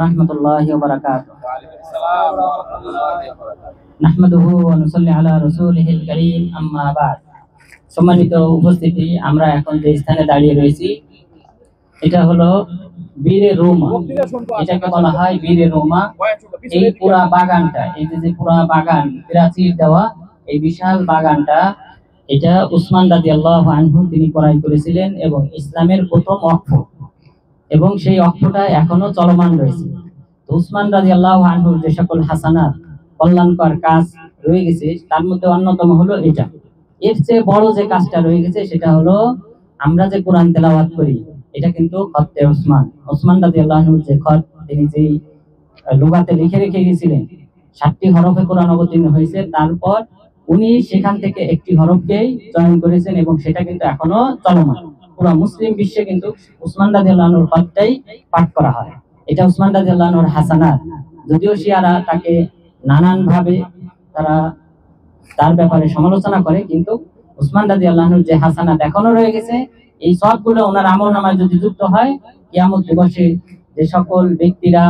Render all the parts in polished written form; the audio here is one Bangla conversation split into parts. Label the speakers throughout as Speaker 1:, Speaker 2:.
Speaker 1: রাহমাতুল্লাহি ওয়া বারাকাতুহু। নাহমাদুহু ওয়া নুসাল্লি আলা রাসূলিহিল কারীম, আম্মা বা'দ। সম্মানিত উপস্থিতি, আমরা এখন যে স্থানে দাঁড়িয়ে রয়েছি এটা হলো বীরে রোমা। এটাকে বলা হয় বীরে রোমা। এই পুরা বাগানটা, এই যে পুরা বাগান প্রাচীর দেওয়া, এই বিশাল বাগানটা এটা উসমান রাদিয়াল্লাহু আনহু তিনি ক্রয় করেছিলেন এবং ইসলামের প্রথম ওয়াকফ, এবং সেই ওয়াকফটা এখনো চলমান রয়েছে। তো উসমান রাদিয়াল্লাহু আনহুর যে সকল হাসানাত, কল্যাণকর কাজ রয়ে গেছে তার মধ্যে অন্যতম হলো এটা। এর চেয়ে বড় যে কাজটা রয়ে গেছে সেটা হলো আমরা যে কোরআন তেলাওয়াত করি, এটা কিন্তু খতে উসমান রাদিয়াল্লাহু আনহুর যে খত, তিনি যেই লুগাতে লিখে রেখে গেছিলেন, 7টি হরফে কোরআন অবতীর্ণ হয়েছে, তারপর উনি সেখান থেকে একটি হরফকেই চয়ন করেছেন এবং সেটা কিন্তু এখনো চলমান। পুরো মুসলিম বিশ্বে কিন্তু উসমান রাদিয়াল্লাহু আনহুর খতটাই পাঠ করা হয়। এটা উসমান রাদিয়াল্লাহু আনহুর হাসানাত। যদিও শিয়ারা তাকে নানান ভাবে তারা তার ব্যাপারে সমালোচনা করে, কিন্তু উসমান রাদিয়াল্লাহু আনহুর যে হাসানাত এখনো রয়ে গেছে, এই সবগুলো ওনার আমলনামায় যদি যুক্ত হয়, কিয়ামত দিবসে যে সকল ব্যক্তিরা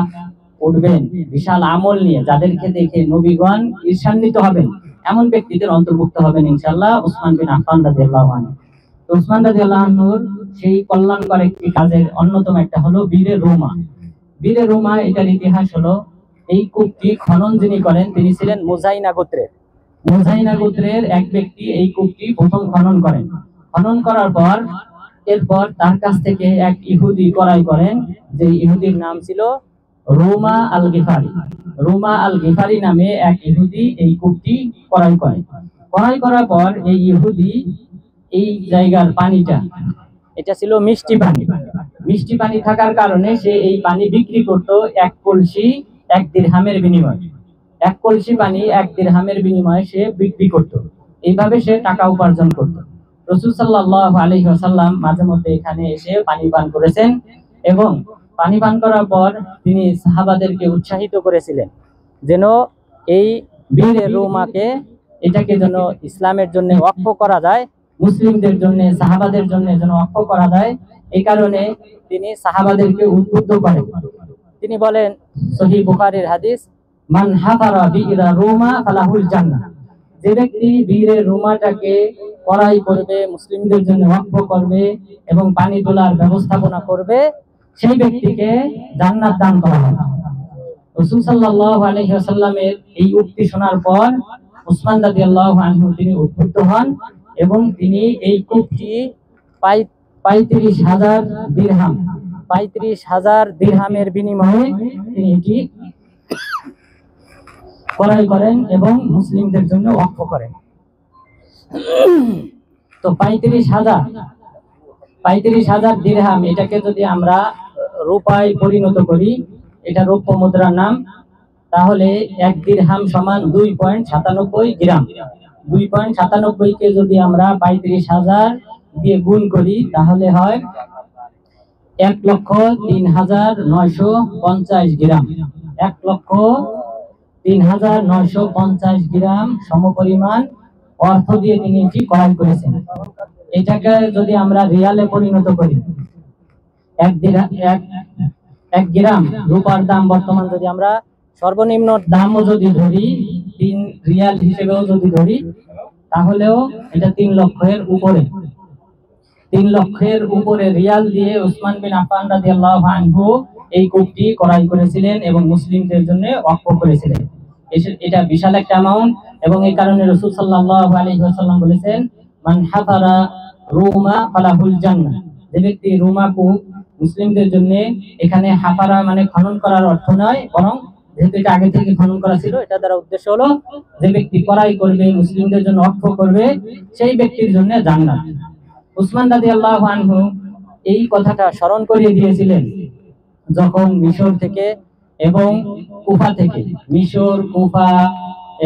Speaker 1: উঠবেন বিশাল আমল নিয়ে, যাদেরকে দেখে নবীগণ ঈর্ষান্বিত হবেন, এমন ব্যক্তিদের অন্তর্ভুক্ত হবেন ইনশাআল্লাহ উসমান বিন আফফান রাদিয়াল্লাহু আনহু। তো উসমান রাদিয়াল্লাহু আনহুর সেই কল্যাণকর একটি কাজের অন্যতম একটা হলো বীরে রোমা। বীরে রোমা, এটার ইতিহাস হলো, এই কূপটি খনন যিনি করেন তিনি ছিলেন মুজাইনা গোত্রের এক ব্যক্তি। এই কূপটি প্রথম খনন করেন। খনন করার পর এরপর তার কাছ থেকে এক ইহুদি ক্রয় করেন, যে ইহুদির নাম ছিল রোমা আল গিফারি। রোমা আল গিফারি নামে এক ইহুদি এই কূপটি ক্রয় করে। ক্রয় করার পর এই ইহুদি এই জায়গার পানিটা, এটা ছিল মিষ্টি পানি। মিষ্টি পানি থাকার কারণে সে এই পানি বিক্রি করত এক কলসি 1 দিরহামের বিনিময়ে। 1 কলসি পানি 1 দিরহামের বিনিময়ে সে বিক্রি করত। এইভাবে সে টাকা উপার্জন করত। রাসূল সাল্লাল্লাহু আলাইহি ওয়াসাল্লাম মাঝে মধ্যে এখানে এসে পানি পান করেছেন, এবং পানি পান করার পর তিনি সাহাবাদেরকে উৎসাহিত করেছিলেন যেন এই বীরে রোমাকে, এটাকে যেন ইসলামের জন্য ওয়াকফ করা যায়, মুসলিমদের জন্য, সাহাবাদের জন্য যেন ওয়াকফ করা যায়। এই কারণে তিনি সাহাবাদেরকে উদ্বুদ্ধ করেন। তিনি বলেন, সহিহ বুখারীর হাদিস, মান হাফারা বিইরা রোমা ফালাহুল জান্নাহ। যে ব্যক্তি বীরে রোমাটাকে ক্রয় করবে, মুসলিমদের জন্য ওয়াকফ করবে এবং পানি তোলার ব্যবস্থাপনা করবে, সেই ব্যক্তিকে জান্নাত দান করা হবে। রাসূল সাল্লাল্লাহু আলাইহি ওয়াসাল্লামের এই উক্তি শোনার পর উসমান রাদিয়াল্লাহু আনহু তিনি উদ্বুদ্ধ হন এবং তিনি এই কূপটি 35,000 দিরহামের বিনিময়ে তিনি এটি ক্রয় করেন এবং মুসলিমদের জন্য ওয়াকফ করেন। তো 35,000 দিরহাম, এটাকে যদি আমরা রূপায় পরিণত করি, এটা রৌপ্য মুদ্রার নাম, তাহলে 1 দিরহাম সমান 2.97 গ্রাম। 2.97 কে যদি আমরা 35,000 দিয়ে গুণ করি, তাহলে হয় 1,03,950 গ্রাম। 1,03,950 গ্রাম সমপরিমাণ অর্থ দিয়ে তিনি এটি ক্রয় করেছেন। এটাকে যদি আমরা রিয়ালে পরিণত করি, 1 গ্রাম রূপার দাম বর্তমান যদি আমরা সর্বনিম্ন দামও যদি ধরি, 3 রিয়াল হিসেবেও যদি ধরি, তাহলেও এটা 3 লক্ষের উপরে। 3 লক্ষের উপরে রিয়াল দিয়ে উসমান বিন আফফান রাদিয়াল্লাহু আনহু এই কূপটি ক্রয় করেছিলেন এবং মুসলিমদের জন্য ওয়াকফ করেছিলেন। এটা বিশাল একটা অ্যামাউন্ট, এবং এই কারণে রাসূল সাল্লাল্লাহু আলাইহি ওয়াসাল্লাম বলেছেন, মান হাফারা রোমা ফালাহুল জান্নাহ। যে ব্যক্তি রোমা কূপ মুসলিমদের জন্য, এখানে হাফারা মানে খনন করার অর্থ নয়, বরং যেহেতু এটা আগে থেকে খনন করা ছিল, এটা দ্বারা উদ্দেশ্য হলো যে ব্যক্তি ক্রয় করবে, মুসলিমদের জন্য ওয়াকফ করবে, সেই ব্যক্তির জন্য জান্নাত। উসমান রাদিয়াল্লাহু আনহু এই কথাটা স্মরণ করিয়ে দিয়েছিলেন যখন মিশর থেকে এবং কুফা থেকে, মিশর, কুফা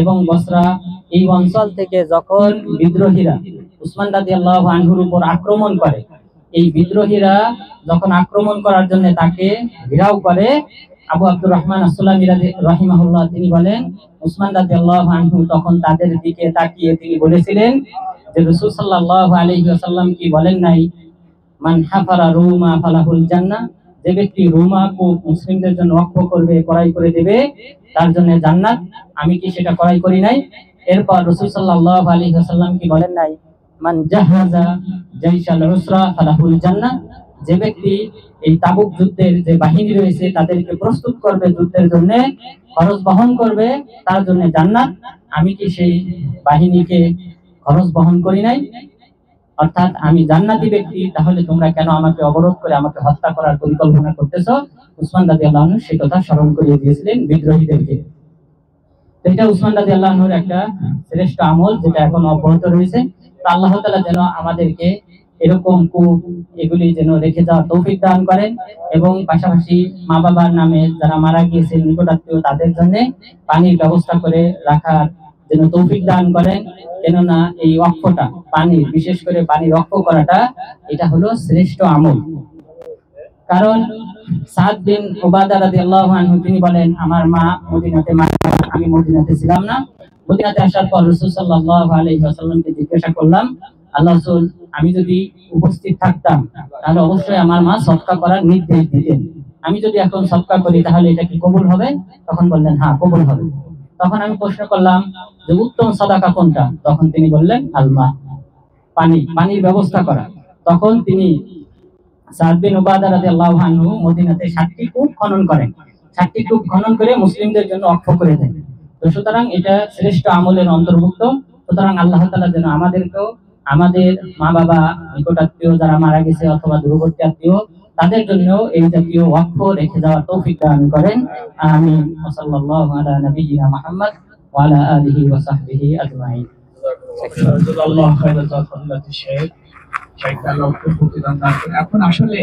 Speaker 1: এবং বসরা এই অঞ্চল থেকে যখন বিদ্রোহীরা উসমান রাদিয়াল্লাহু আনহুর উপর আক্রমণ করে, এই বিদ্রোহীরা যখন আক্রমণ করার জন্য তাকে ঘেরাও করে, আবু আব্দুর রহমান আসসালামী রাহিমাহুল্লাহ তিনি বলেন, উসমান রাদিয়াল্লাহু আনহু তখন তাদের দিকে তাকিয়ে তিনি বলেছিলেন যে রাসূল সাল্লাল্লাহু আলাইহি ওয়াসাল্লাম কি বলেন নাই, মান হাফারা রোমা ফালাহুল জান্নাহ, যে ব্যক্তি রুমা কূপ মুসলিমদের জন্য ওয়াকফ করবে, ক্রয় করে দেবে, তার জন্য জান্নাত। আমি কি সেটা ক্রয় করি নাই? এরপর রাসূল সাল্লাল্লাহু আলাইহি ওয়াসাল্লাম কি বলেন নাই, মান জাহাজা জাইশাল উসরা ফালাহুল জান্নাহ, যে ব্যক্তি এই তাবুক যুদ্ধের যে বাহিনী রয়েছে তাদেরকে প্রস্তুত করবে যুদ্ধের জন্য, খরচ বহন করবে, তার জন্য জান্নাত। আমি কি সেই বাহিনীকে খরচ বহন করি নাই? অর্থাৎ আমি জান্নাতি ব্যক্তি, তাহলে তোমরা কেন আমাকে অবরোধ করে আমাকে হত্যা করার পরিকল্পনা করতেছো? উসমান রাদিয়াল্লাহু আনহু সেই কথা স্মরণ করিয়ে দিয়েছিলেন বিদ্রোহীদেরকে। এটা উসমান রাদিয়াল্লাহু আনহুর একটা শ্রেষ্ঠ আমল, যেটা এখন অব্যাহত রয়েছে। তো আল্লাহ তাআলা যেন আমাদেরকে এরকম কূপ এগুলি যেন রেখে যাওয়ার তৌফিক দান করেন, এবং পাশাপাশি মা বাবার নামে যারা মারা গিয়েছে নিকটাত্মীয়, তাদের জন্য পানির ব্যবস্থা করে রাখার যেন তৌফিক দান করেন। কেননা এই ওয়াকফটা, পানি, বিশেষ করে পানি ওয়াকফ করাটা, এটা হলো শ্রেষ্ঠ আমল। কারণ সাদ বিন উবাদা রাদিয়াল্লাহু আনহু তিনি বলেন, আমার মা মদিনাতে মারা যান, আমি মদিনাতে ছিলাম না। মদিনাতে আসার পর রাসূল সাল্লাল্লাহু আলাইহি ওয়াসাল্লামকে জিজ্ঞাসা করলাম, আল্লাহ রাসূল, আমি যদি উপস্থিত থাকতাম তাহলে অবশ্যই আমার মা সদকা করার নির্দেশ দিতেন। আমি যদি এখন সদকা করি তাহলে এটা কি কবুল হবে? তখন বললেন, হ্যাঁ কবুল হবে। তখন আমি প্রশ্ন করলাম যে উত্তম সাদাকা কোনটা? তখন তিনি বললেন, আলমা, পানি, পানির ব্যবস্থা করা। তখন তিনি সাদ বিন উবাদা রাদিয়াল্লাহু আনহু মদিনাতে 7টি কূপ খনন করেন। 7টি কূপ খনন করে মুসলিমদের জন্য ওয়াকফ করে দেন। তো সুতরাং এটা শ্রেষ্ঠ আমলের অন্তর্ভুক্ত। সুতরাং আল্লাহ তাআলা যেন আমাদেরকেও, আমাদের মা বাবা, নিকটাত্মীয় যারা মারা গেছে অথবা দূরবর্তী আত্মীয়, তাদের জন্য এই জাতীয় ওয়াকফ রেখে যাওয়ার তৌফিক দান করেন। আমিন। সাল্লাল্লাহু আলা নবিয়িনা মুহাম্মদ ওয়া আলা আলিহি ওয়া সাহবিহি আজমাইন।
Speaker 2: জাযাকাল্লাহু খাইরান জাযাকাল্লাহু শেখ। শেখ আল্লাহ প্রতিদান দান করেন। এখন আসলে